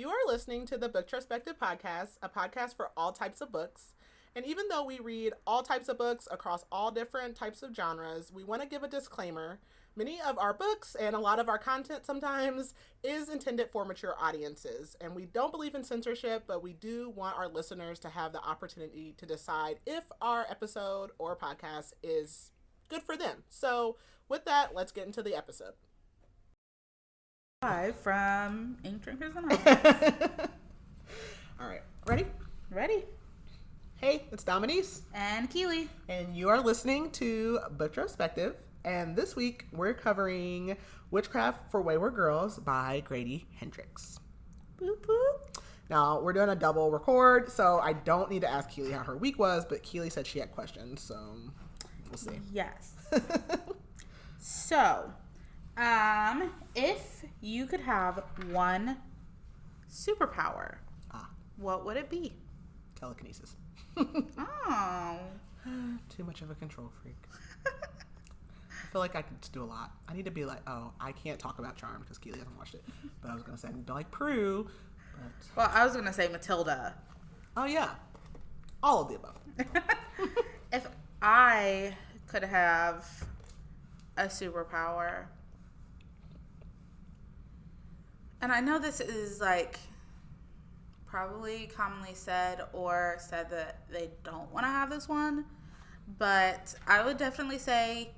You are listening to the Booktrospective Podcast, a podcast for all types of books. And even though we read all types of books across all different types of genres, we want to give a disclaimer. Many of our books and a lot of our content sometimes is intended for mature audiences. And we don't believe in censorship, but we do want our listeners to have the opportunity to decide if our episode or podcast is good for them. So with that, let's get into the episode. Live from Ink Drinkers Anonymous. All right, ready? Ready. Hey, it's Dominique. And Keely. And you are listening to Booktrospective. And this week, we're covering Witchcraft for Wayward Girls by Grady Hendrix. Boop, boop. Now, we're doing a double record, so I don't need to ask Keely how her week was, but Keely said she had questions, so we'll see. Yes. So, if you could have one superpower, what would it be? Telekinesis. Oh. Too much of a control freak. I feel like I could do a lot. I need to be like, I can't talk about Charm because Keely hasn't watched it. But I was going to say, I need to like Prue. But... Well, I was going to say Matilda. Oh, yeah. All of the above. If I could have a superpower, and I know this is like probably commonly said or said that they don't want to have this one, but I would definitely say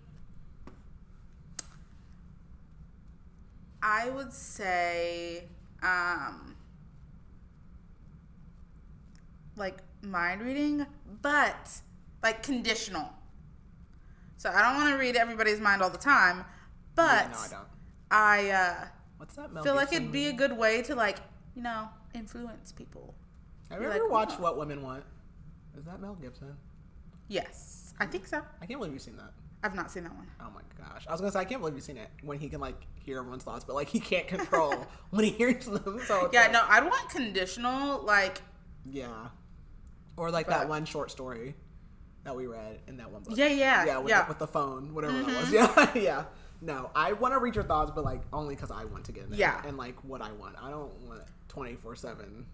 like mind reading, but like conditional. So I don't want to read everybody's mind all the time, but yeah, no, I don't. What's that? Feel like it'd be a good way to like, influence people. Have you ever watched What Women Want? Is that Mel Gibson? Yes, I think so. I can't believe you've seen that. I've not seen that one. Oh my gosh. I was going to say, I can't believe you've seen it when he can like hear everyone's thoughts, but like he can't control when he hears them. So yeah, no, I'd want conditional, like. Yeah. Or like that one short story that we read in that one book. Yeah. With the phone, whatever that was. Yeah, yeah. No, I want to read your thoughts, but like only because I want to get in there. Yeah. And like what I want. I don't want 24/7.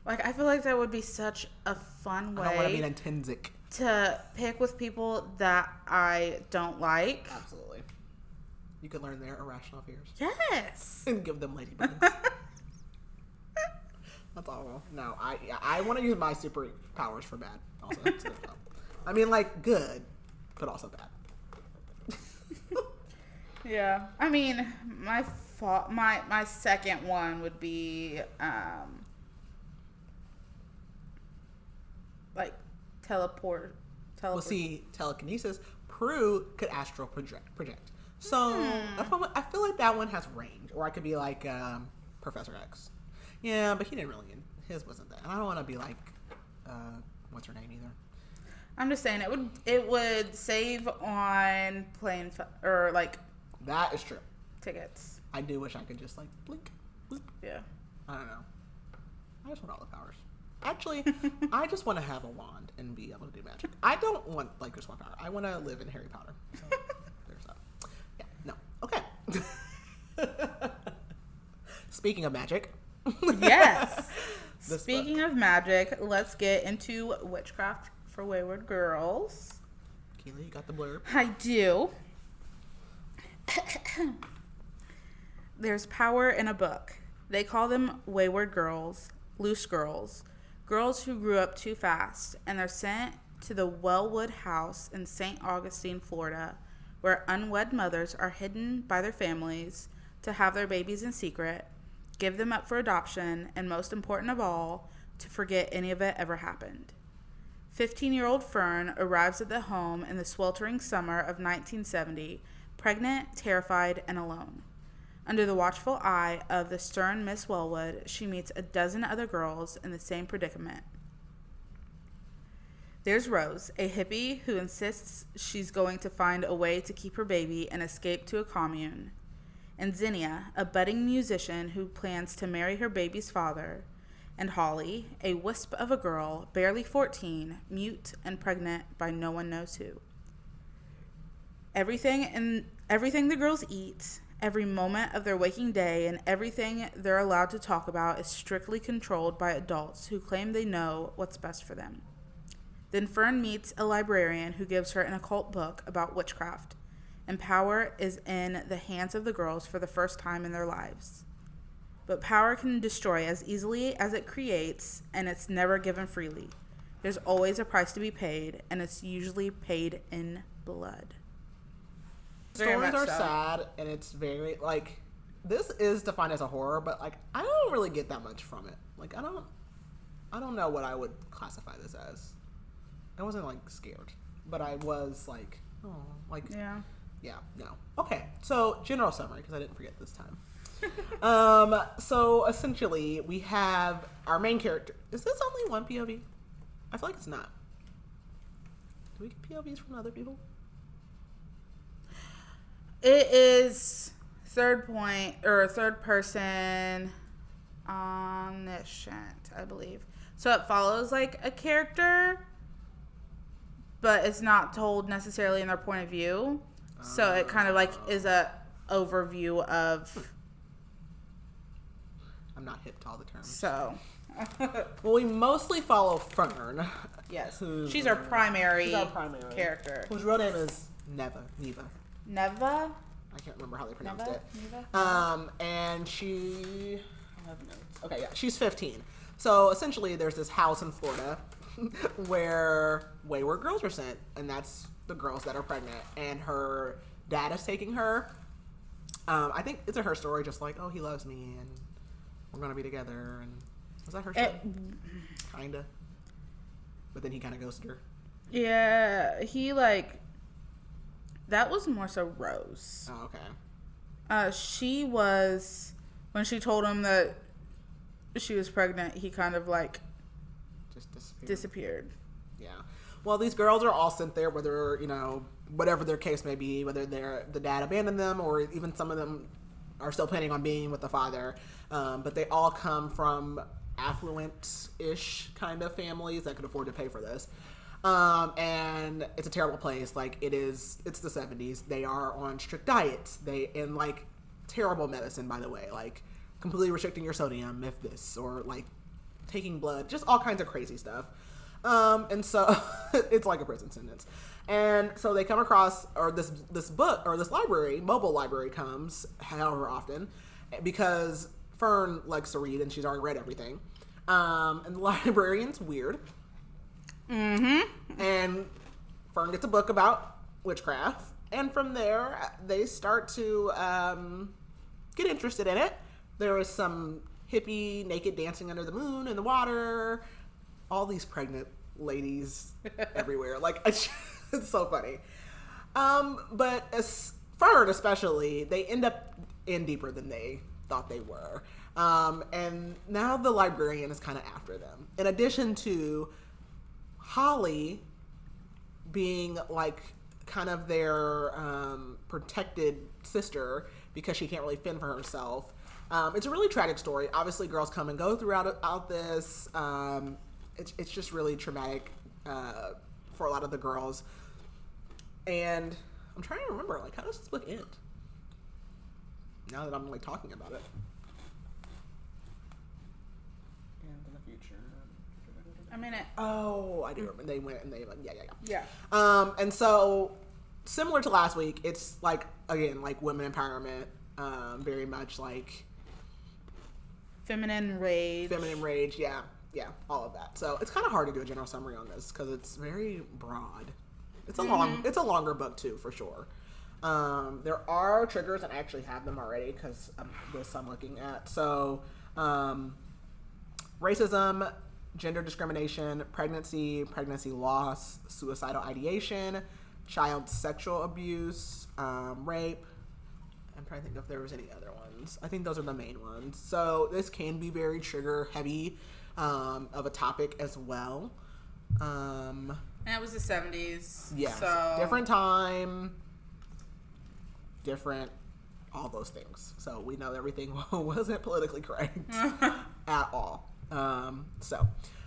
Like I feel like that would be such a fun way. I don't want to be an intrinsic. To pick with people that I don't like. Absolutely. You could learn their irrational fears. Yes. And give them ladybugs. That's awful. No, I want to use my superpowers for bad. Also, so, I mean, like good, but also bad. Yeah, I mean, my second one would be like teleport. Well, see, telekinesis. Prue could astral project. So I feel like that one has range, or I could be like Professor X. Yeah, but he didn't really. His wasn't that, and I don't want to be like what's her name either. I'm just saying it would save on plane or like. That is true. Tickets. I do wish I could just like blink. Bloop. Yeah. I don't know. I just want all the powers. Actually, I just want to have a wand and be able to do magic. I don't want like just one power. I want to live in Harry Potter. So there's that. Yeah. No. Okay. Speaking of magic. Yes. Speaking of magic, let's get into Witchcraft for Wayward Girls. Keely, you got the blurb? I do. There's power in a book. They call them wayward girls, loose girls, girls who grew up too fast, and they're sent to the Wellwood House in St. Augustine, Florida, where unwed mothers are hidden by their families to have their babies in secret, give them up for adoption, and most important of all, to forget any of it ever happened. 15-year-old Fern arrives at the home in the sweltering summer of 1970, pregnant, terrified, and alone. Under the watchful eye of the stern Miss Wellwood, she meets a dozen other girls in the same predicament. There's Rose, a hippie who insists she's going to find a way to keep her baby and escape to a commune. And Zinnia, a budding musician who plans to marry her baby's father. And Holly, a wisp of a girl, barely 14, mute and pregnant by no one knows who. Everything the girls eat, Every moment of their waking day and everything they're allowed to talk about is strictly controlled by adults who claim they know what's best for them. Then Fern meets a librarian who gives her an occult book about witchcraft, and power is in the hands of the girls for the first time in their lives. But power can destroy as easily as it creates, and it's never given freely. There's always a price to be paid, and it's usually paid in blood. Stories are sad, and it's very, like, this is defined as a horror, but, like, I don't really get that much from it. Like, I don't know what I would classify this as. I wasn't, like, scared, but I was, like, oh, like, yeah, no. Okay, so, general summary, because I didn't forget this time. So, essentially, we have our main character. Is this only one POV? I feel like it's not. Do we get POVs from other people? It is third person omniscient, I believe. So it follows like a character, but it's not told necessarily in their point of view. So it kind of like is a overview of. I'm not hip to all the terms. So. Well, we mostly follow Fern. Yes. She's our primary character. Whose real name is Neva. Neva? I can't remember how they pronounced it. Neva? And she... I have notes. Okay, yeah. She's 15. So, essentially, there's this house in Florida where wayward girls are sent. And that's the girls that are pregnant. And her dad is taking her. I think it's her story, just like, oh, he loves me, and we're going to be together. And was that her story? Kinda. But then he kind of ghosted her. Yeah, he, like... That was more so Rose. Oh, okay. She was, when she told him that she was pregnant, he kind of like just disappeared. Yeah. Well, these girls are all sent there, whether, whatever their case may be, whether the dad abandoned them or even some of them are still planning on being with the father. But they all come from affluent-ish kind of families that could afford to pay for this. And it's a terrible place. Like, it's the 70s. They are on strict diets. And like terrible medicine, by the way, like completely restricting your sodium if this, or like taking blood, just all kinds of crazy stuff. And so it's like a prison sentence. And so they come across, or this book, or this mobile library comes, however often, because Fern likes to read and she's already read everything. And the librarian's weird. Mm-hmm. And Fern gets a book about witchcraft, and from there they start to get interested in it. There was some hippie naked dancing under the moon in the water, all these pregnant ladies everywhere. Like, it's so funny. But as Fern especially, they end up in deeper than they thought they were. And now the librarian is kind of after them. In addition to Holly being like kind of their protected sister because she can't really fend for herself. It's a really tragic story. Obviously, girls come and go throughout this. It's just really traumatic for a lot of the girls. And I'm trying to remember, like, how does this book end? Now that I'm like talking about it. Oh, I do remember. They went and they like, yeah. And so similar to last week, it's like, again, like women empowerment, very much like feminine rage, yeah, all of that. So it's kind of hard to do a general summary on this because it's very broad. It's a longer book too, for sure. There are triggers, and I actually have them already because this I'm looking at. So racism, gender discrimination, pregnancy loss, suicidal ideation, child sexual abuse, rape. I'm trying to think if there was any other ones. I think those are the main ones. So this can be very trigger heavy of a topic as well. And it was the 70s. Yeah. So different time, different all those things. So we know everything wasn't politically correct at all.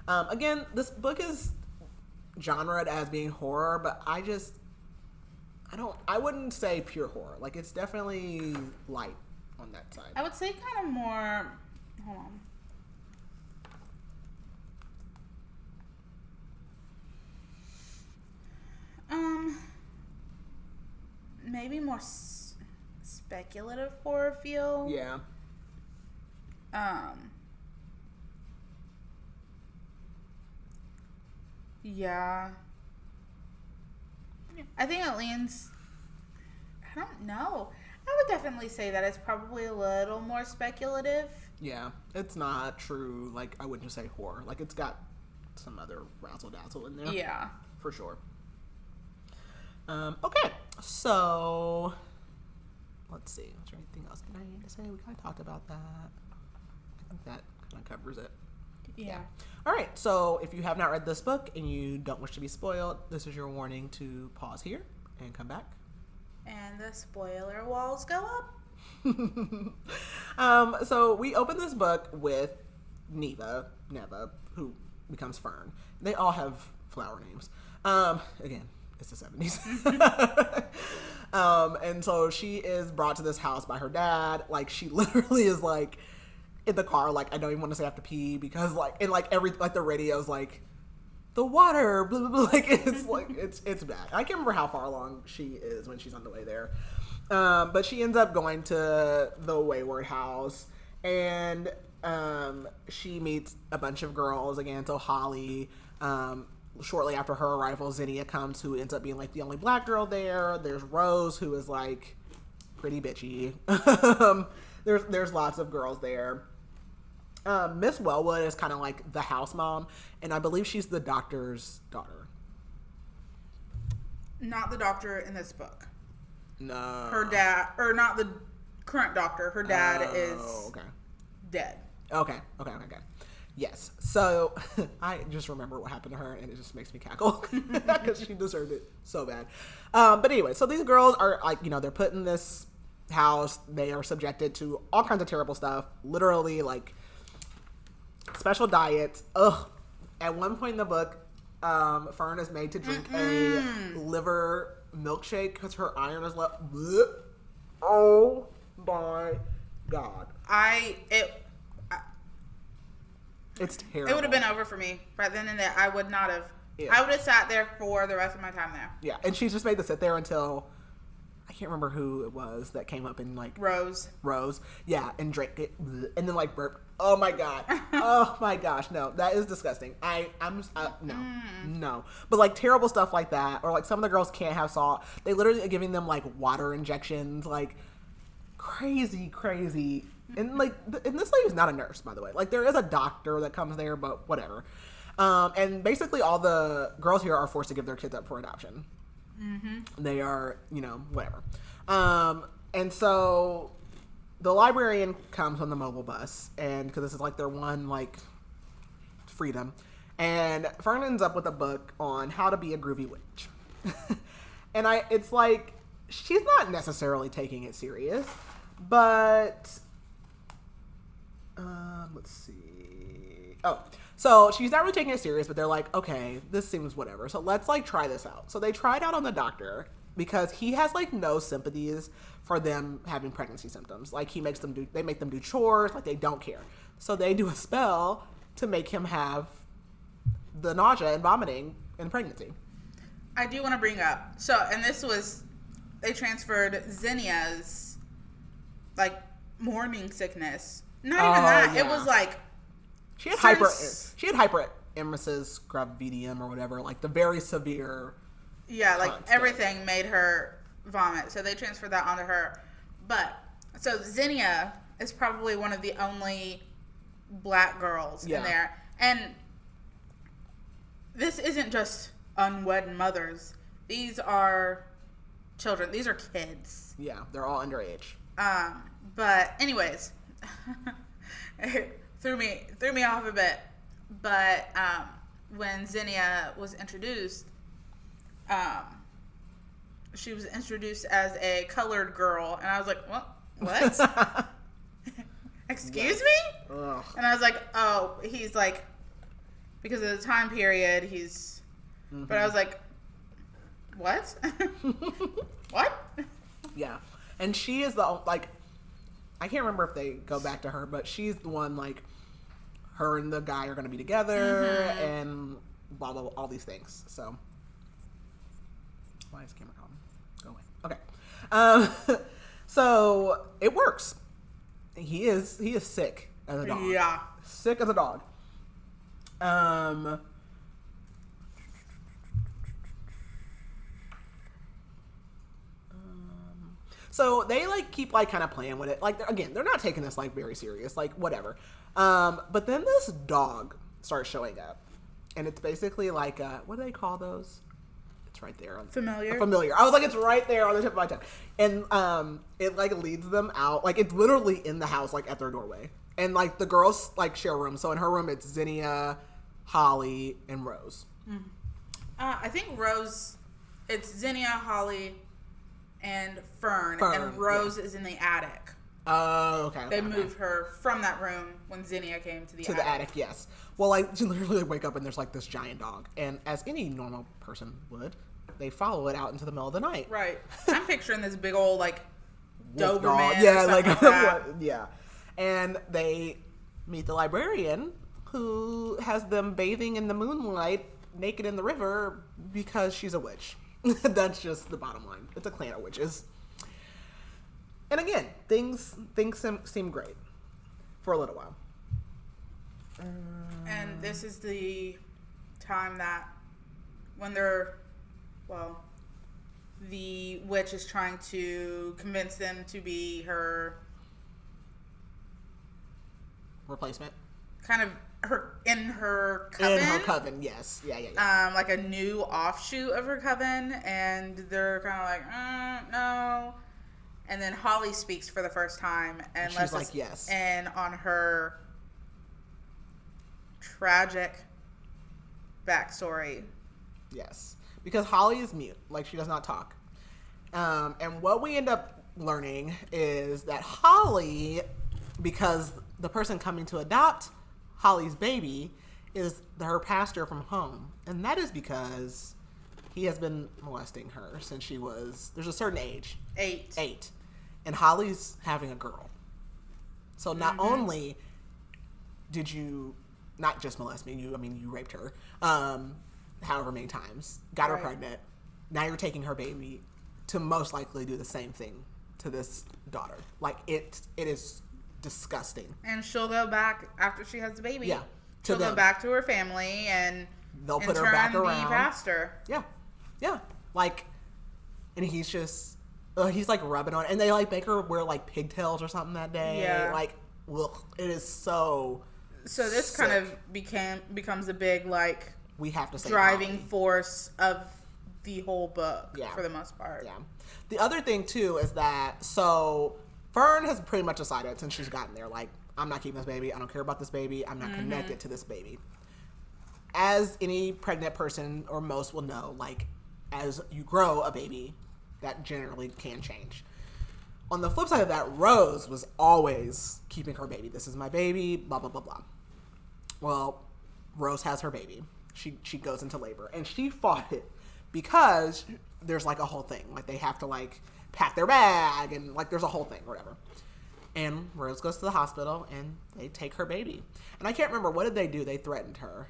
Again, this book is genred as being horror, but I I wouldn't say pure horror. Like, it's definitely light on that side. I would say kind of more, hold on. Maybe more speculative horror feel. Yeah. Yeah. I think it leans, I don't know. I would definitely say that it's probably a little more speculative. Yeah. It's not true. Like, I wouldn't just say horror. Like, it's got some other razzle-dazzle in there. Yeah. For sure. Okay. So, let's see. Is there anything else that I need to say? We kind of talked about that. I think that kind of covers it. Yeah. All right. So if you have not read this book and you don't wish to be spoiled, this is your warning to pause here and come back. And the spoiler walls go up. So we open this book with Neva, who becomes Fern. They all have flower names. Again, it's the 70s. And so she is brought to this house by her dad. Like, she literally is like in the car, like, I don't even want to say I have to pee because like, and like the radio's like, the water, blah, blah, blah. Like, it's like, it's bad. I can't remember how far along she is when she's on the way there. But she ends up going to the Wayward house, and she meets a bunch of girls again. So Holly, shortly after her arrival, Zinnia comes, who ends up being like the only black girl there. There's Rose, who is like pretty bitchy. There's lots of girls there. Miss Wellwood is kind of like the house mom, and I believe she's the doctor's daughter. Not the doctor in this book. No. Her dad, or not the current doctor. Her dad is dead. Okay. Yes. So I just remember what happened to her, and it just makes me cackle because she deserved it so bad. But anyway, so these girls are like, they're put in this house. They are subjected to all kinds of terrible stuff. Literally, like, special diets. Ugh. At one point in the book, Fern is made to drink a liver milkshake because her iron is low. Oh my god! It's terrible. It would have been over for me right then and there. I would not have. Yeah. I would have sat there for the rest of my time there. Yeah, and she's just made to sit there until I can't remember who it was that came up and like Rose. Yeah, and drank it and then like burped. Oh my god. Oh my gosh. No, that is disgusting. No. But like terrible stuff like that, or like some of the girls can't have salt. They literally are giving them like water injections, like crazy. And like, and this lady's not a nurse, by the way. Like, there is a doctor that comes there, but whatever. And basically all the girls here are forced to give their kids up for adoption. Mm-hmm. They are, whatever. And so the librarian comes on the mobile bus, and because this is like their one like freedom, and Fern ends up with a book on how to be a groovy witch. And it's like, she's not necessarily taking it serious, but let's see. So she's not really taking it serious, but they're like, okay, this seems whatever. So let's like try this out. So they try it out on the doctor because he has like no sympathies for them having pregnancy symptoms. Like they make them do chores, like they don't care. So they do a spell to make him have the nausea and vomiting in pregnancy. I do want to bring up, they transferred Zinnia's like morning sickness. Not even that. Yeah. It was like she had hyperemesis gravidium or whatever, like the very severe. Yeah, like everything made her vomit, so they transferred that onto her. But so Zinnia is probably one of the only black girls in there, and this isn't just unwed mothers. These are children. These are kids. Yeah, they're all underage. But anyways, it threw me off a bit. But when Zinnia was introduced, she was introduced as a colored girl, and I was like, what? Excuse me? Ugh. And I was like, oh, he's like, because of the time period, he's. Mm-hmm. But I was like, what? What? Yeah. And she is the, like, I can't remember if they go back to her, but she's the one, like, her and the guy are going to be together and blah, blah, blah, all these things. So, why is camera on? Go away. Okay. So, it works. He is sick as a dog. Yeah. Sick as a dog. So they like keep like kind of playing with it. Like again, they're not taking this like very serious. Like whatever. But then this dog starts showing up, and it's basically like what do they call those? It's right there. Familiar. Familiar. I was like, it's right there on the tip of my tongue. And it like leads them out. Like it's literally in the house, like at their doorway. And like the girls like share rooms. So in her room, it's Zinnia, Holly, and Rose. I think Rose. It's Zinnia, Holly, and Fern, and Rose is in the attic. Oh, okay. They moved her from that room when Zinnia came to the attic. To the attic, yes. Well, like, you literally wake up and there's, like, this giant dog. And as any normal person would, they follow it out into the middle of the night. Right. I'm picturing this big old, like, Wolf Doberman dog. or Yeah, something like that. Yeah. And they meet the librarian, who has them bathing in the moonlight, naked in the river, because she's a witch. That's just the bottom line. It's a clan of witches. And again, things seem great for a little while. And this is the time that when the witch is trying to convince them to be her Replacement. kind of in her coven. In her coven, yes. Yeah. Like a new offshoot of her coven, and they're kind of like, no. And then Holly speaks for the first time and she's like, yes. And on her tragic backstory. Yes. Because Holly is mute. Like, she does not talk. And what we end up learning is that Holly, because the person coming to adopt Holly's baby is her pastor from home. And that is because he has been molesting her since she was, there's a certain age. 8. And Holly's having a girl. So not only did you not just molest me, you raped her, however many times, got her pregnant. Now you're taking her baby to most likely do the same thing to this daughter. Like, it is disgusting. And she'll go back after she has the baby. Yeah. She'll go back to her family and they'll put her back around. Be pastor. Yeah. Like, and he's just, he's like rubbing on it. And they like make her wear like pigtails or something that day. Yeah. Like, ugh, it is so this sick. kind of becomes a big like we have to say driving Holly. Force of the whole book for the most part. Yeah. The other thing too is that so Fern has pretty much decided since she's gotten there, like, I'm not keeping this baby. I don't care about this baby. I'm not connected to this baby. As any pregnant person or most will know, like, as you grow a baby, that generally can change. On the flip side of that, Rose was always keeping her baby. This is my baby, blah, blah, blah, blah. Well, Rose has her baby. She goes into labor. And she fought it because there's, like, a whole thing. Like, they have to, like, pack their bag and, like, there's a whole thing or whatever. And Rose goes to the hospital and they take her baby. And I can't remember, what did they do? They threatened her.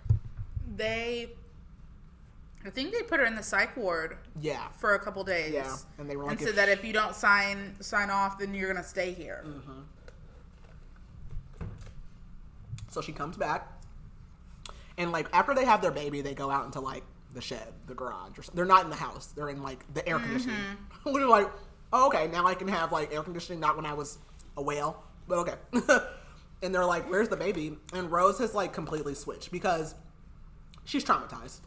I think they put her in the psych ward. Yeah. For a couple days. Yeah. And they were like, and said that if you don't sign off, then you're gonna stay here. So she comes back, and like after they have their baby, they go out into like the shed, the garage, or something. They're not in the house. They're in like the air conditioning. We're like, oh, okay, now I can have like air conditioning. Not when I was a whale, but okay. And they're like, where's the baby? And Rose has like completely switched because she's traumatized.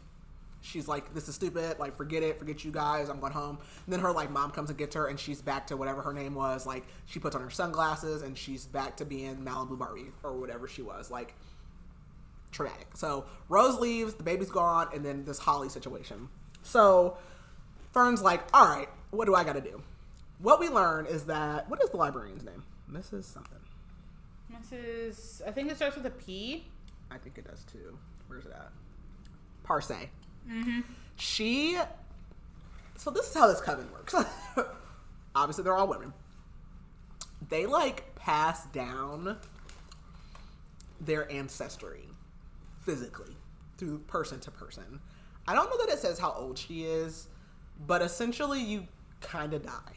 She's like, this is stupid. Like, forget it. Forget you guys. I'm going home. And then her, like, mom comes and gets her, and she's back to whatever her name was. Like, she puts on her sunglasses, and she's back to being Malibu Barbie or whatever she was. Like, traumatic. So, Rose leaves. The baby's gone. And then this Holly situation. So, Fern's like, all right, what do I got to do? What we learn is that, what is the librarian's name? Mrs. something. Mrs. I think it starts with a P. I think it does, too. Where's it at? Parsay. She So this is how this coven works. Obviously, they're all women. They, like, pass down their ancestry physically through person to person. I don't know that it says how old she is, but essentially you kind of die.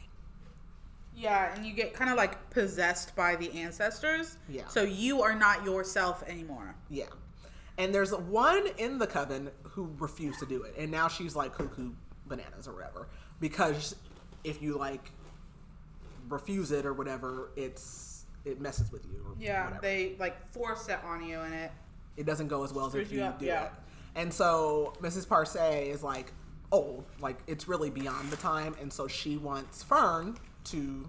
Yeah, and you get kind of like possessed by the ancestors. Yeah. So you are not yourself anymore. Yeah. And there's one in the coven who refused to do it. And now she's like cuckoo bananas or whatever. Because if you like refuse it or whatever, it messes with you. Or whatever. They like force it on you and it doesn't go as well as if you do yeah. it. And so Mrs. Parcay is like old. Like it's really beyond the time. And so she wants Fern to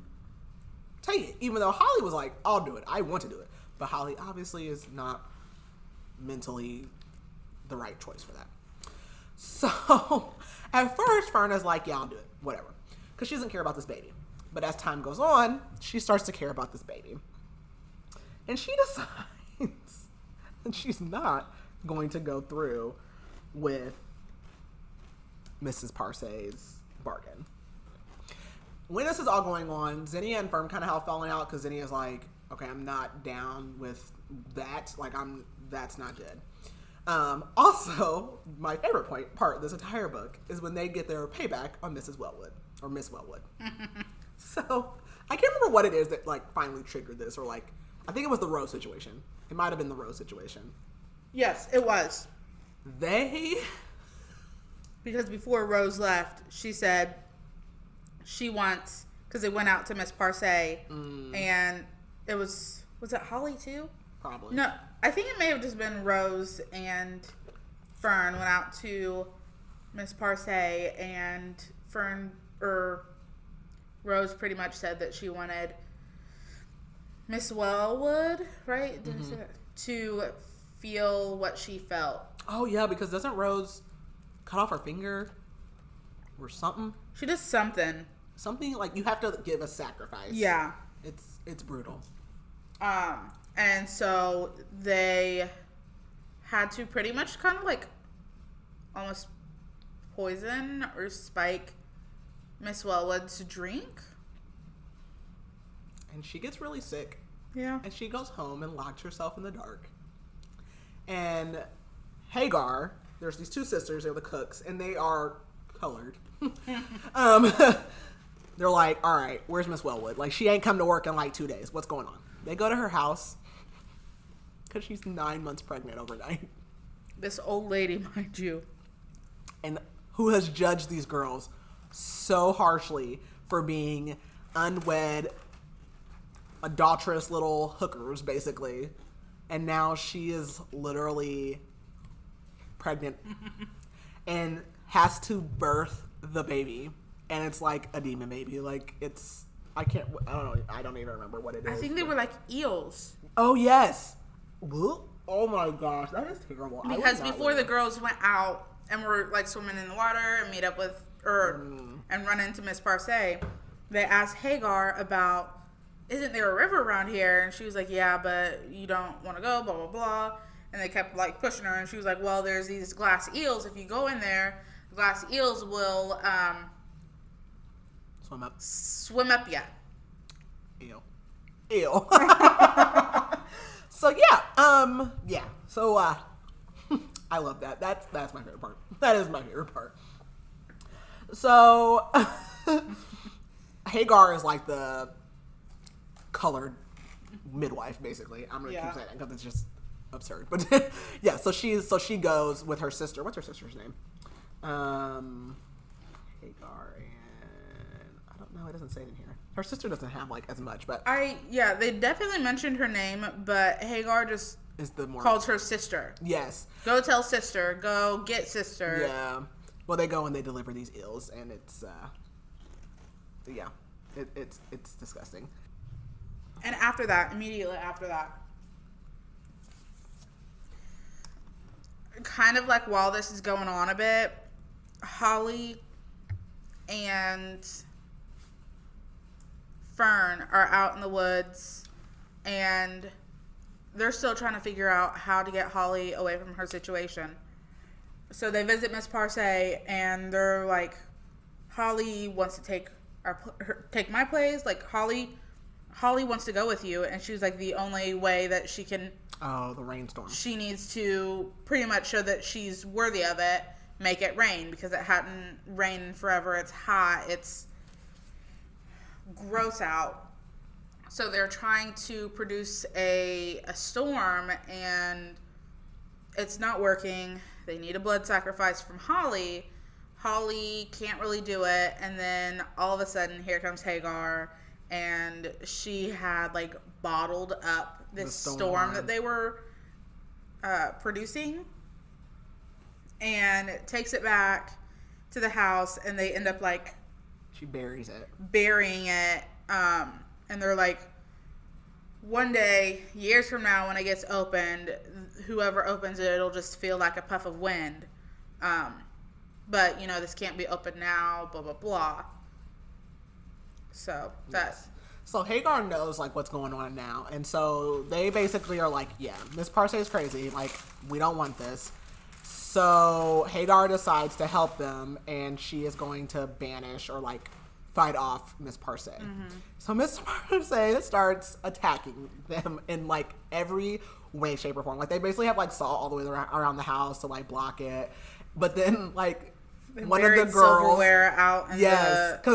take it. Even though Holly was like, I'll do it. I want to do it. But Holly obviously is not mentally the right choice for that. So at first Fern is like, yeah, I'll do it. Whatever. Because she doesn't care about this baby. But as time goes on, she starts to care about this baby. And she decides that she's not going to go through with Mrs. Parcay's bargain. When this is all going on, Zinnia and Fern kind of have falling out because Zinnia's like, okay, I'm not down with that. Like, that's not good. Also, my favorite part of this entire book is when they get their payback on Mrs. Wellwood, or Miss Wellwood. So, I can't remember what it is that, like, finally triggered this, or, like, I think it was the Rose situation. It might have been the Rose situation. Yes, it was. Because before Rose left, she said she wants, because they went out to Miss Parcay, and it was it Holly too? Probably. No, I think it may have just been Rose and Fern went out to Miss Parcay, and Rose pretty much said that she wanted Miss Wellwood, right? Did I say that? To feel what she felt. Oh, yeah, because doesn't Rose cut off her finger or something? She does something. Something like you have to give a sacrifice. Yeah. It's brutal. And so they had to pretty much kind of like almost poison or spike Miss Wellwood's drink. And she gets really sick. Yeah. And she goes home and locks herself in the dark. And Hagar, there's these two sisters, they're the cooks, and they are colored. They're like, all right, where's Miss Wellwood? Like, she ain't come to work in like 2 days. What's going on? They go to her house because she's 9 months pregnant overnight. This old lady, mind you. And who has judged these girls so harshly for being unwed, adulterous little hookers, basically. And now she is literally pregnant and has to birth the baby. And it's like a demon baby. Like, I don't know. I don't even remember what it is. I think they were like eels. Oh, yes. Oh my gosh. That is terrible. Because before the girls went out and were like swimming in the water and meet up with, and run into Miss Parcay, they asked Hagar about, isn't there a river around here? And she was like, yeah, but you don't want to go, blah, blah, blah. And they kept like pushing her. And she was like, well, there's these glass eels. If you go in there, glass eels will, swim up, yeah. Ew. So yeah. So I love that. That's my favorite part. That is my favorite part. So Hagar is like the colored midwife, basically. I'm gonna keep saying that because it's just absurd. But yeah, so she goes with her sister. What's her sister's name? Hagar and I don't know. It doesn't say it in here. Her sister doesn't have like as much, but they definitely mentioned her name, but Hagar just is the more calls her sister. Yes. Go tell sister. Go get sister. Yeah. Well, they go and they deliver these eels, and it's it's disgusting. And after that, immediately after that, kind of like while this is going on a bit, Holly and Fern are out in the woods, and they're still trying to figure out how to get Holly away from her situation. So they visit Miss Parcay, and they're like Holly wants to take my place. Like, Holly wants to go with you. And she was like, the only way that she can... Oh, the rainstorm. She needs to pretty much show that she's worthy of it, make it rain, because it hadn't rained in forever. It's hot. It's gross out. So they're trying to produce a storm, and it's not working. They need a blood sacrifice from Holly. Holly can't really do it, and then all of a sudden, here comes Hagar, and she had, like, bottled up this storm that they were producing, and takes it back to the house, and they end up, like... She burying it. And they're like, one day, years from now, when it gets opened, whoever opens it, it'll just feel like a puff of wind. But, you know, this can't be opened now, blah, blah, blah. So, that's... So Hagar knows, like, what's going on now. And so they basically are like, yeah, Miss Parcey is crazy. Like, we don't want this. So Hagar decides to help them, and she is going to banish or, like, fight off Miss Parcey. Mm-hmm. So Miss Parcey starts attacking them in, like, every way, shape, or form. Like, they basically have, like, salt all the way around the house to, like, block it. But then, like, one of the girls... silverware out in the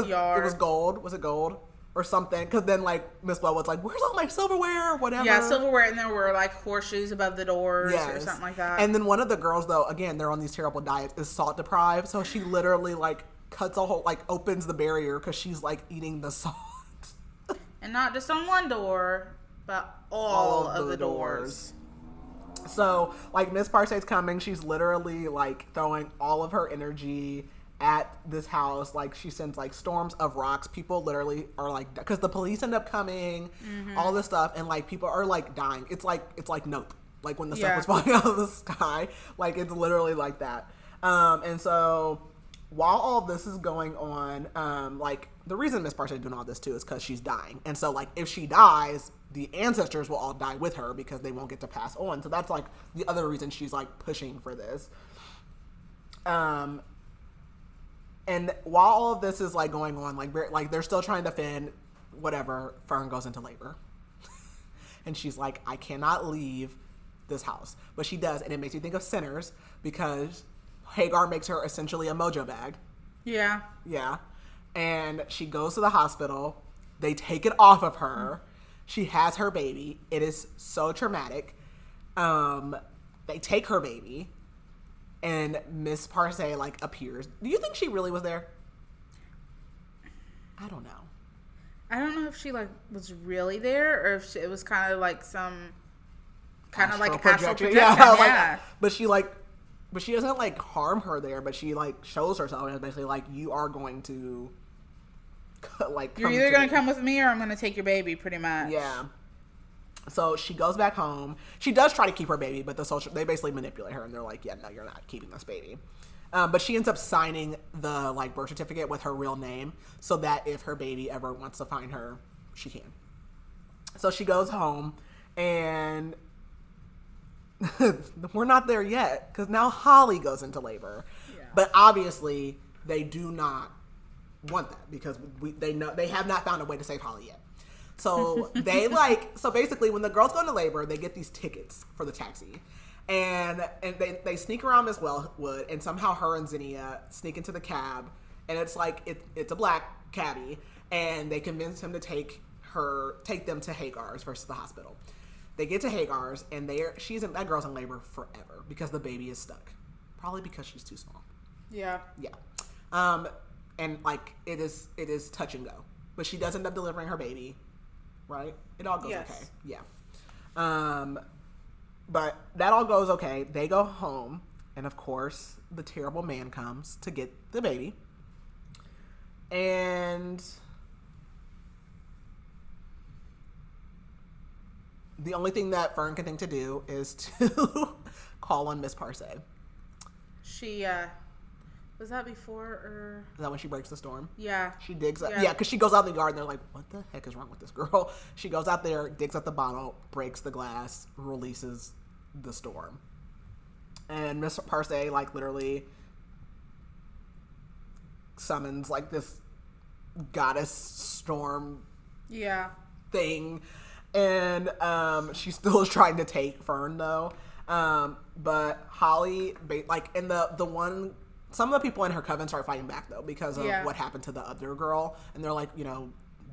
yard. It was gold. Was it gold? Or something, because then, like, Miss Bloodwood's like, where's all my silverware, whatever. Yeah, silverware, and there were, like, horseshoes above the doors or something like that. And then one of the girls, though, again, they're on these terrible diets, is salt deprived, so she literally, like, cuts a whole, like, opens the barrier because she's, like, eating the salt. And not just on one door, but all of the doors. So, like, Miss Parcey's coming, she's literally, like, throwing all of her energy at this house. Like, she sends, like, storms of rocks. People literally are like, because the police end up coming, all this stuff, and, like, people are, like, dying. It's like Nope. Like, when the stuff was falling out of the sky. Like, it's literally like that. And so while all this is going on, like, the reason Miss Parcey is doing all this too is because she's dying. And so, like, if she dies, the ancestors will all die with her because they won't get to pass on. So that's, like, the other reason she's, like, pushing for this. And while all of this is, like, going on, like they're still trying to defend whatever, Fern goes into labor. And she's like, I cannot leave this house. But she does, and it makes me think of Sinners, because Hagar makes her essentially a mojo bag. Yeah. Yeah. And she goes to the hospital. They take it off of her. She has her baby. It is so traumatic. They take her baby. And Miss Parcey, like, appears. Do you think she really was there? I don't know. I don't know if she, like, was really there, or if it was kind of like some kind of like astral projection. Yeah. But she doesn't, like, harm her there, but she, like, shows herself and is basically like, you are going to, like, you're either going to come with me or I'm going to take your baby, pretty much. Yeah. So she goes back home. She does try to keep her baby, but they basically manipulate her, and they're like, yeah, no, you're not keeping this baby. But she ends up signing the, like, birth certificate with her real name so that if her baby ever wants to find her, she can. So she goes home, and we're not there yet, because now Holly goes into labor. Yeah. But obviously, they do not want that, because they know they have not found a way to save Holly yet. So so basically when the girls go into labor, they get these tickets for the taxi, and they sneak around Miss Wellwood, and somehow her and Zinnia sneak into the cab, and it's like, it's a black cabbie, and they convince him to take them to Hagar's versus the hospital. They get to Hagar's, and that girl's in labor forever because the baby is stuck, probably because she's too small. Yeah. And, like, it is touch and go, but she does end up delivering her baby. Right? It all goes okay. Yeah. But that all goes okay. They go home, and of course, the terrible man comes to get the baby. And the only thing that Fern can think to do is to call on Miss Parcey. She, was that before, or? Is that when she breaks the storm? Yeah. She digs up. Yeah, because she goes out in the yard, and they're like, what the heck is wrong with this girl? She goes out there, digs up the bottle, breaks the glass, releases the storm. And Miss Parcey, like, literally summons like this goddess storm thing, and she still is trying to take Fern though. But Holly, like, in the one, some of the people in her coven start fighting back though because of what happened to the other girl, and they're like,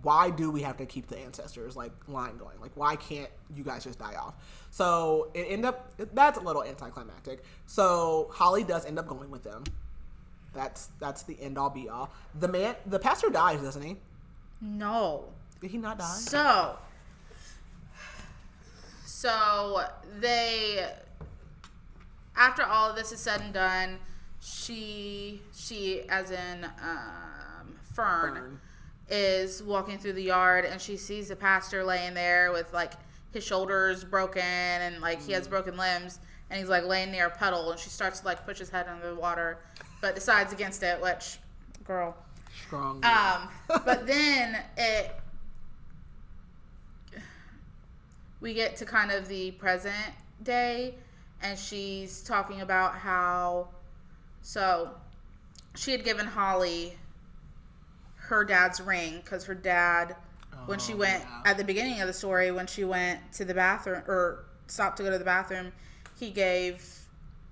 why do we have to keep the ancestors like line going? Like, why can't you guys just die off? So that's a little anticlimactic. So Holly does end up going with them. That's the end all be all. The pastor dies, doesn't he? No. Did he not die? So they, after all of this is said and done, she as in Fern is walking through the yard, and she sees the pastor laying there with like his shoulders broken and like he has broken limbs, and he's like laying near a puddle, and she starts to like push his head under the water, but decides against it, which, girl, strong. But then we get to kind of the present day, and she's talking about how, so she had given Holly her dad's ring because her dad, when she went at the beginning of the story, when she went to the bathroom or stopped to go to the bathroom, he gave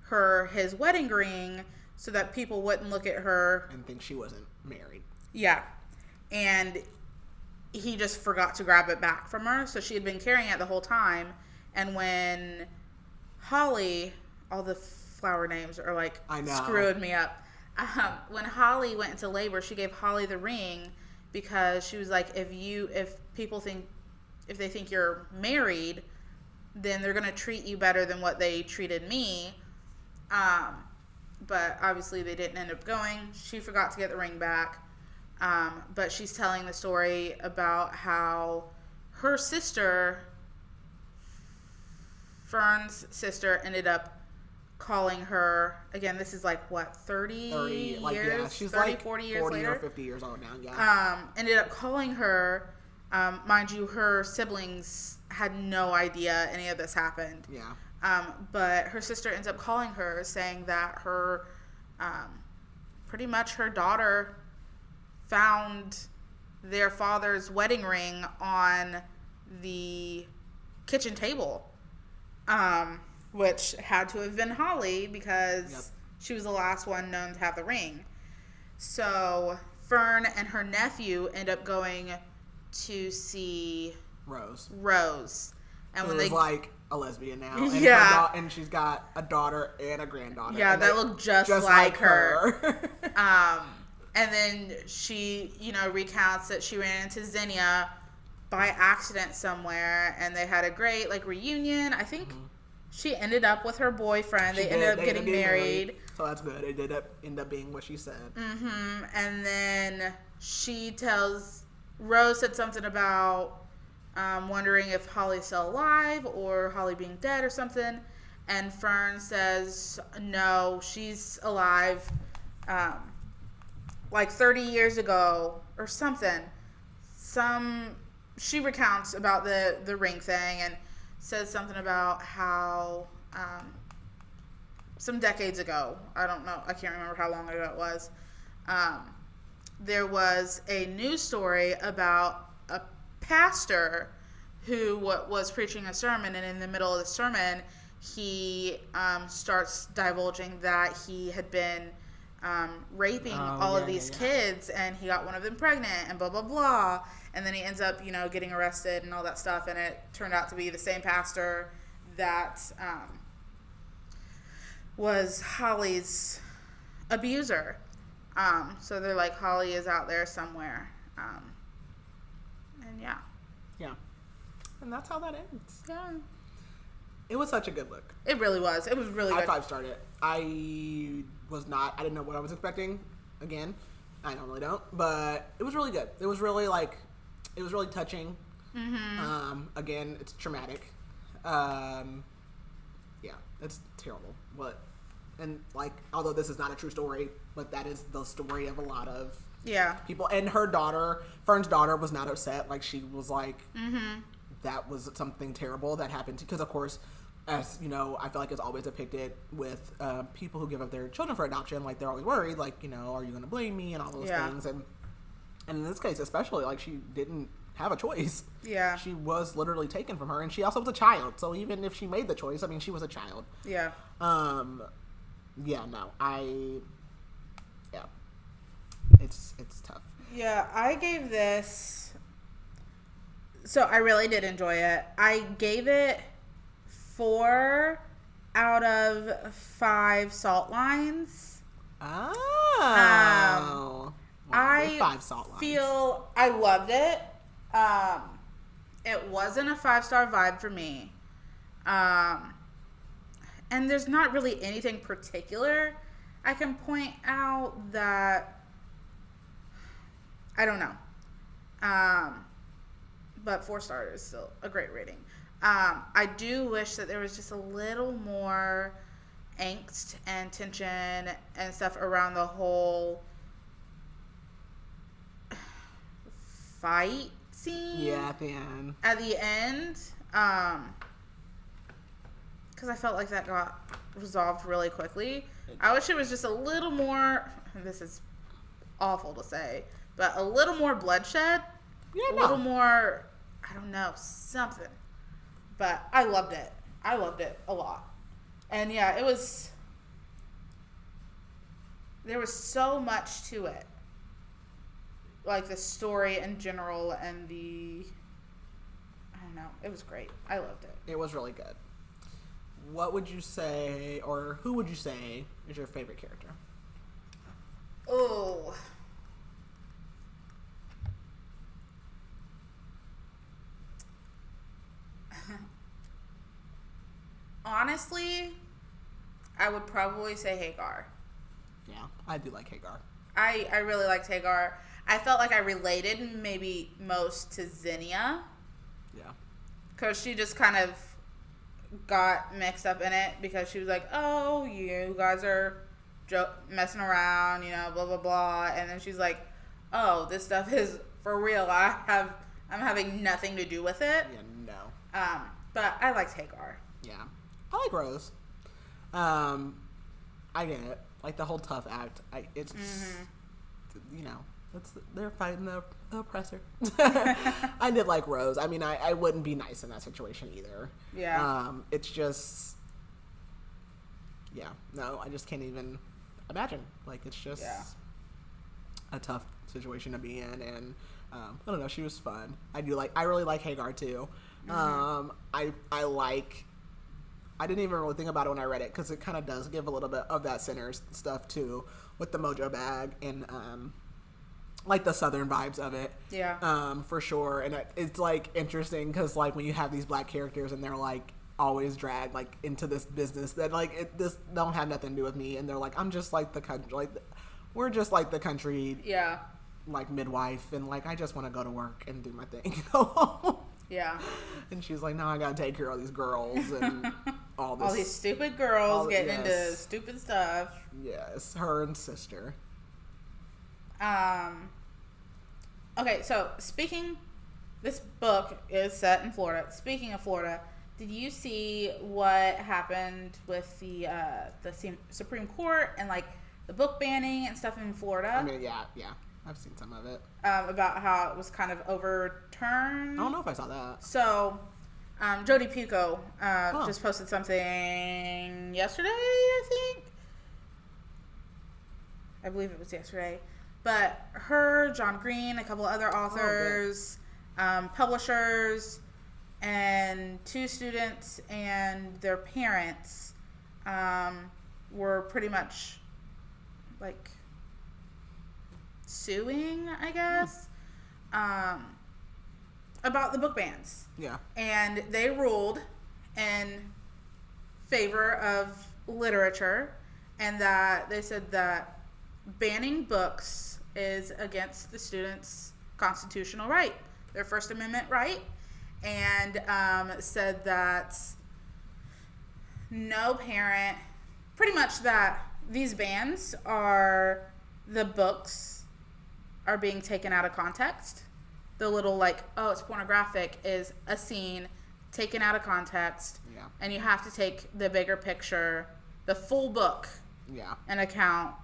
her his wedding ring so that people wouldn't look at her and think she wasn't married. Yeah. And he just forgot to grab it back from her, so she had been carrying it the whole time. And when Holly, all the flower names are like screwing me up. When Holly went into labor, she gave Holly the ring because she was like, if they think you're married, then they're gonna treat you better than what they treated me. But obviously they didn't end up going. She forgot to get the ring back. But she's telling the story about how her sister, Fern's sister, ended up calling her, again, this is like, what, 30 years? Like, yeah, she's 30, like 40 years 40 later? or 50 years old now, yeah. Ended up calling her, mind you, her siblings had no idea any of this happened. Yeah. But her sister ends up calling her, saying that her, pretty much her daughter found their father's wedding ring on the kitchen table, which had to have been Holly because she was the last one known to have the ring. So Fern and her nephew end up going to see Rose. And when who's like a lesbian now. And and she's got a daughter and a granddaughter. Yeah, that look just like her. And then she, recounts that she ran into Xenia by accident somewhere, and they had a great, reunion. I think she ended up with her boyfriend. They ended up getting married. So that's good. It did end up being what she said. Mm-hmm. And then Rose said something about wondering if Holly's still alive or Holly being dead or something. And Fern says, no, she's alive. 30 years ago or something. She recounts about the ring thing and says something about how some decades ago, I don't know, I can't remember how long ago it was, there was a news story about a pastor who was preaching a sermon, and in the middle of the sermon he starts divulging that he had been raping all of these kids, and he got one of them pregnant and blah blah blah, and then he ends up getting arrested and all that stuff, and it turned out to be the same pastor that was Holly's abuser. So they're like, Holly is out there somewhere, and yeah, and that's how that ends. Yeah, it was such a good book. It really was. It was really good. I 5-starred it. I didn't know what I was expecting. Again, I normally don't, but it was really good. It was really it was really touching. Mm-hmm. Again, it's traumatic. Yeah, it's terrible. Although this is not a true story, but that is the story of a lot of people. And her daughter, Fern's daughter, was not upset. She was like, that was something terrible that happened. Because, of course, as you know, I feel like it's always depicted with people who give up their children for adoption. Like, they're always worried, like, you know, are you going to blame me and all those things. And in this case, especially, like, she didn't have a choice. Yeah. She was literally taken from her, and she also was a child. So even if she made the choice, I mean, she was a child. Yeah. Yeah, no, it's tough. Yeah, I gave this, so I really did enjoy it. I gave it 4 out of 5 salt lines. Oh. I 5 salt lines. feel I loved it. It wasn't a 5-star vibe for me. And there's not really anything particular I can point out that, I don't know. But 4 stars is still a great rating. I do wish that there was just a little more angst and tension and stuff around the whole fight scene. Yeah, at the end. At the end. Because I felt like that got resolved really quickly. I wish it was just a little more, this is awful to say, but a little more bloodshed. Yeah, a little more, I don't know, something. But I loved it. I loved it a lot. And yeah, there was so much to it. Like the story in general and I don't know, it was great. I loved it. It was really good. What would you say, or who would you say is your favorite character? Oh. Honestly, I would probably say Hagar. Yeah, I do like Hagar. I really liked Hagar. I felt like I related maybe most to Zinnia. Yeah. Because she just kind of got mixed up in it because she was like, oh, you guys are messing around, you know, blah, blah, blah. And then she's like, oh, this stuff is for real. I'm having nothing to do with it. Yeah, no. But I liked Hagar. Yeah. I like Rose. I get it. Like the whole tough act. It's you know, they're fighting the oppressor. I did like Rose. I mean, I wouldn't be nice in that situation either. Yeah. It's just, yeah, no, I just can't even imagine. Like, it's just a tough situation to be in, and I don't know. She was fun. I really like Hagar too. I didn't even really think about it when I read it because it kind of does give a little bit of that Sinners stuff too, with the mojo bag and like the Southern vibes of it. Yeah. For sure. And it's like interesting because like when you have these black characters and they're like always dragged like into this business that like this don't have nothing to do with me, and they're like, I'm just like the country, like we're just like the country. Yeah. Like midwife, and like I just want to go to work and do my thing. Go home. Yeah. And she's like, no, I gotta take care of all these girls and all this. All these stupid girls getting into stupid stuff. Yes, her and sister. Okay, so this book is set in Florida. Speaking of Florida, did you see what happened with the Supreme Court and like the book banning and stuff in Florida? I mean, yeah. I've seen some of it. About how it was kind of overturned. I don't know if I saw that. So, Jodi Picoult just posted something yesterday, I think. I believe it was yesterday. But her, John Green, a couple other authors, publishers, and 2 students and their parents were pretty much like suing, I guess, about the book bans. Yeah. And they ruled in favor of literature, and that they said that banning books is against the students' constitutional right, their First Amendment right, and said that no parent, pretty much that these bans are the books are being taken out of context. The little like, oh, it's pornographic is a scene taken out of context. Yeah. And you have to take the bigger picture, the full book, an account,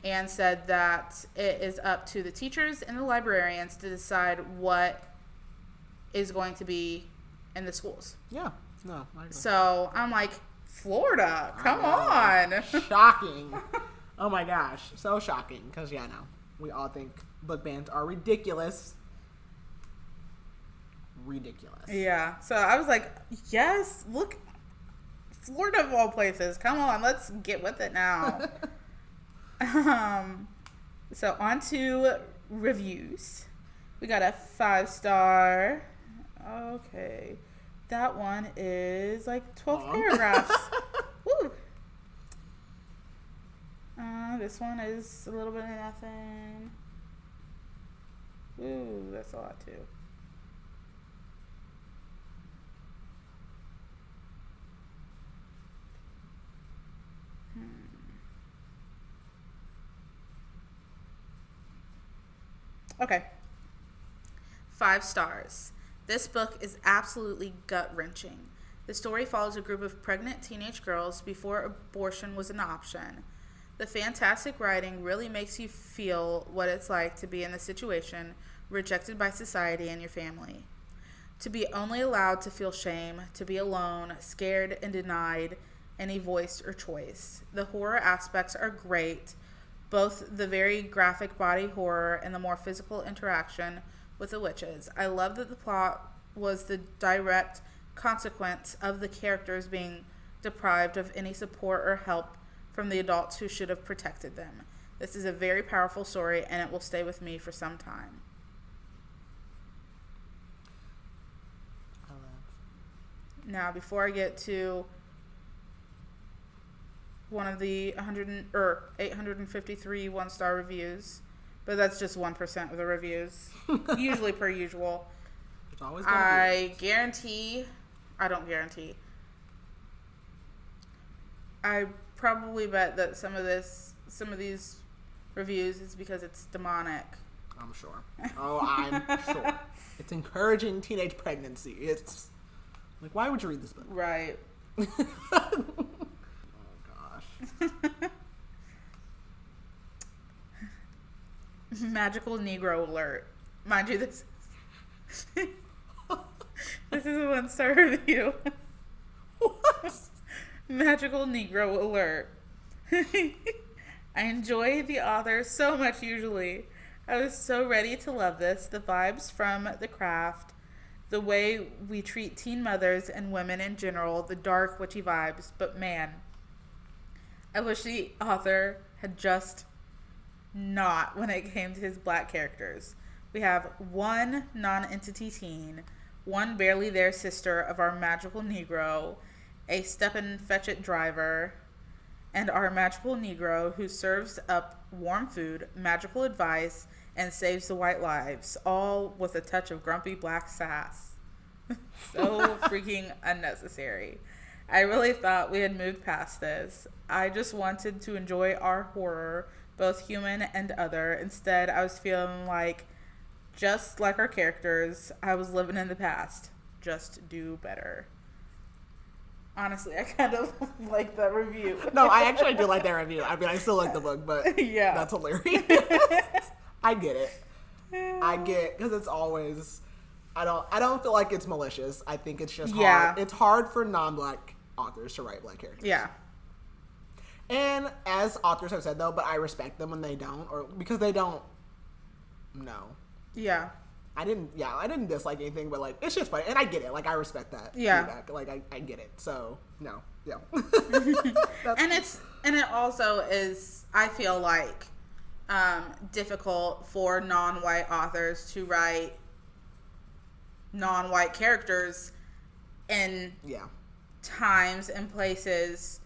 and said that it is up to the teachers and the librarians to decide what is going to be in the schools. Yeah. No, I agree. So I'm like, Florida, come on. Shocking. Oh my gosh. So shocking. Because, no. We all think book bans are ridiculous. Ridiculous. Yeah. So I was like, yes, look, Florida of all places. Come on, let's get with it now. So on to reviews. We got a 5-star. Okay. That one is like 12 paragraphs. Woo. This one is a little bit of nothing. Ooh, that's a lot too. Okay. 5 stars. This book is absolutely gut-wrenching. The story follows a group of pregnant teenage girls before abortion was an option. The fantastic writing really makes you feel what it's like to be in the situation, rejected by society and your family. To be only allowed to feel shame, to be alone, scared, and denied any voice or choice. The horror aspects are great, both the very graphic body horror and the more physical interaction with the witches. I love that the plot was the direct consequence of the characters being deprived of any support or help from the adults who should have protected them. This is a very powerful story, and it will stay with me for some time. I love. Now, before I get to one of the 853 one-star reviews, but that's just 1% of the reviews, usually per usual. It's always I probably bet that some of these reviews is because it's demonic. I'm sure. Oh, I'm sure. It's encouraging teenage pregnancy. It's like, why would you read this book? Right. Oh gosh. Magical Negro alert. Mind you, this is a 1-star review. What? Magical Negro alert. I enjoy the author so much usually. I was so ready to love this. The vibes from the craft, the way we treat teen mothers and women in general, the dark, witchy vibes. But man, I wish the author had just not when it came to his black characters. We have one non-entity teen, one barely there sister of our magical Negro, a step-and-fetch-it driver, and our magical Negro who serves up warm food, magical advice, and saves the white lives, all with a touch of grumpy black sass. So freaking unnecessary. I really thought we had moved past this. I just wanted to enjoy our horror, both human and other. Instead, I was feeling like, just like our characters, I was living in the past. Just do better. Honestly, I kind of like that review. No, I actually do like that review. I mean, I still like the book, but yeah, that's hilarious. I get it. I get, because it's always, I don't feel like it's malicious. I think it's just hard. It's hard for non-black authors to write black characters. Yeah. And as authors have said though, but I respect them when they don't, or because they don't know. Yeah. I didn't dislike anything, but like, it's just funny. And I get it. Like, I respect that feedback. Like, I get it. So, no. Yeah. And it also is, I feel like, difficult for non-white authors to write non-white characters in times and places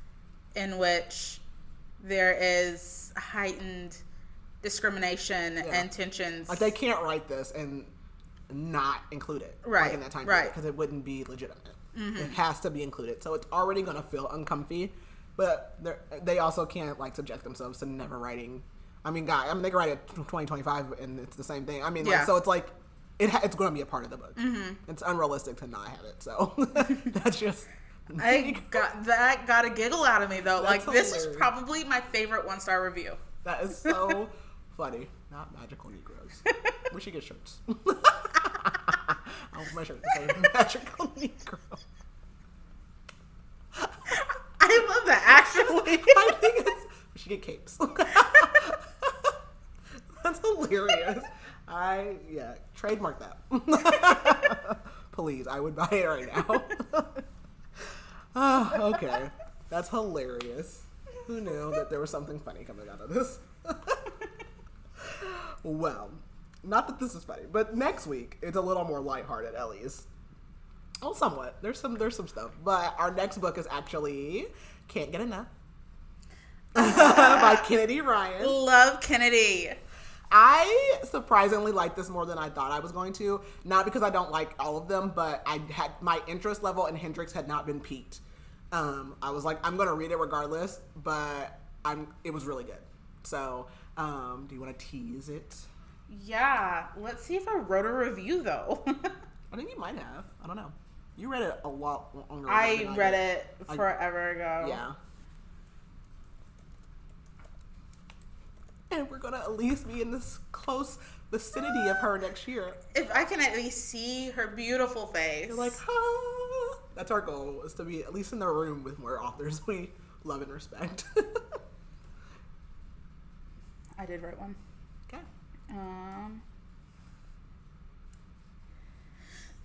in which there is heightened discrimination and tensions. Like, they can't write this and not include it like in that time period, because it wouldn't be legitimate. Mm-hmm. It has to be included, so it's already going to feel uncomfy, but they also can't like subject themselves to never writing. I mean, they can write it 2025 and it's the same thing. I mean, like, so it's like it's going to be a part of the book. Mm-hmm. It's unrealistic to not have it. So that's just. I got a giggle out of me though. That's This hilarious. is probably my favorite 1-star review. That is so funny. Not magical Negroes. We should get shirts. I want my shirt to say magical Negro. I love that actually. I think we should get capes. That's hilarious. Trademark that. Please, I would buy it right now. Okay. That's hilarious. Who knew that there was something funny coming out of this? Well, not that this is funny, but next week it's a little more lighthearted, at least. Oh, somewhat. There's some stuff, but our next book is actually Can't Get Enough by Kennedy Ryan. Love Kennedy. I surprisingly like this more than I thought I was going to. Not because I don't like all of them, but I had my interest level in Hendrix had not been piqued. I was like, I'm going to read it regardless, but it was really good. So, do you want to tease it? Yeah. Let's see if I wrote a review though. I think you might have. I don't know. You read it a lot longer. I read it forever ago. Yeah. And we're going to at least be in this close vicinity of her next year. If I can at least see her beautiful face. You're like, ah. That's our goal, is to be at least in the room with more authors we love and respect. I did write one. Okay.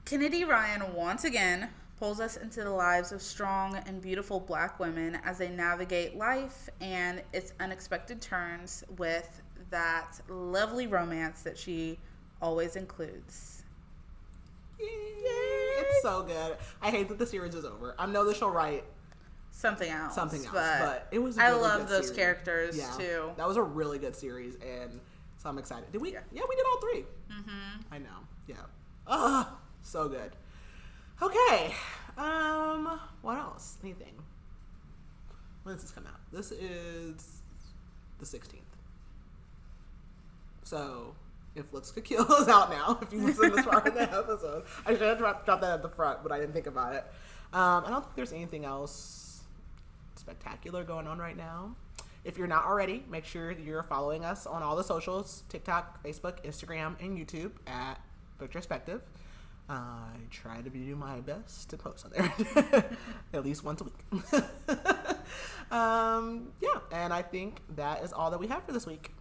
Kennedy Ryan once again pulls us into the lives of strong and beautiful Black women as they navigate life and its unexpected turns with that lovely romance that she always includes. Yay. It's so good. I hate that the series is over. I know that she'll write something else, but it was a I really love good those series. Characters Yeah. too. That was a really good series, and so I'm excited. Did we? Yeah. Yeah, we did all 3. I know. Yeah. So good. Okay. What else? Anything? When does this come out? This is the 16th. So, if Looks Could Kill is out now, if you listen this far in the episode. I should have dropped that at the front, but I didn't think about it. I don't think there's anything else spectacular going on right now. If you're not already, make sure you're following us on all the socials, TikTok, Facebook, Instagram, and YouTube at Retrospective. I try to do my best to post on there at least once a week. Yeah, and I think that is all that we have for this week.